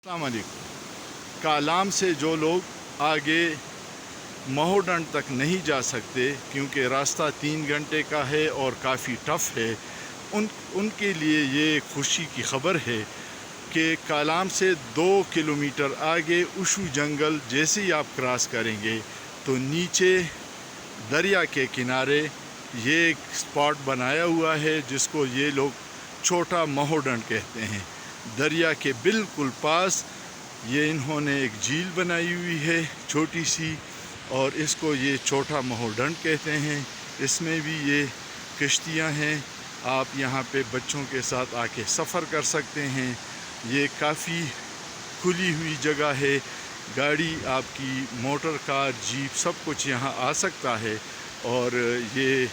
अस्सलाम वालेकुम। कालाम से जो लोग आगे महोडंड तक नहीं जा सकते क्योंकि रास्ता 3 घंटे का है और काफ़ी टफ़ है, उनके लिए ये खुशी की ख़बर है कि कालाम से 2 किलोमीटर आगे उशू जंगल जैसे ही आप क्रॉस करेंगे तो नीचे दरिया के किनारे ये एक स्पॉट बनाया हुआ है जिसको ये लोग छोटा महोडंड कहते हैं। दरिया के बिल्कुल पास ये इन्होंने एक झील बनाई हुई है छोटी सी, और इसको ये छोटा महोडंड कहते हैं। इसमें भी ये कश्तियाँ हैं, आप यहाँ पे बच्चों के साथ आके सफ़र कर सकते हैं। ये काफ़ी खुली हुई जगह है, गाड़ी आपकी मोटर कार जीप सब कुछ यहाँ आ सकता है, और ये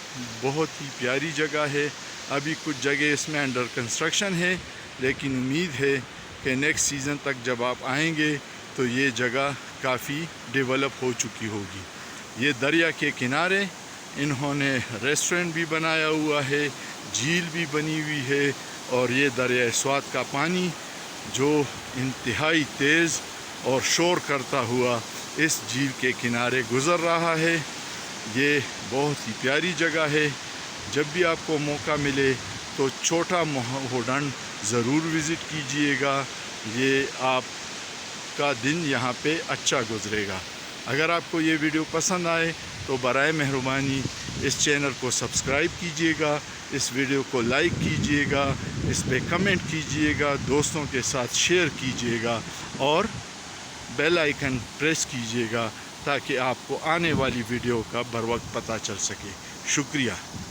बहुत ही प्यारी जगह है। अभी कुछ जगह इसमें अंडर कंस्ट्रक्शन है, लेकिन उम्मीद है कि नेक्स्ट सीज़न तक जब आप आएंगे तो ये जगह काफ़ी डेवलप हो चुकी होगी। ये दरिया के किनारे इन्होंने रेस्टोरेंट भी बनाया हुआ है, झील भी बनी हुई है, और ये दरिया स्वात का पानी जो इंतहाई तेज़ और शोर करता हुआ इस झील के किनारे गुज़र रहा है। ये बहुत ही प्यारी जगह है। जब भी आपको मौका मिले तो छोटा महोडंड ज़रूर विज़िट कीजिएगा, ये आपका दिन यहाँ पे अच्छा गुज़रेगा। अगर आपको ये वीडियो पसंद आए तो बराए मेहरबानी इस चैनल को सब्सक्राइब कीजिएगा, इस वीडियो को लाइक कीजिएगा, इस पे कमेंट कीजिएगा, दोस्तों के साथ शेयर कीजिएगा और बेल आइकन प्रेस कीजिएगा ताकि आपको आने वाली वीडियो का बर वक्त पता चल सके। शुक्रिया।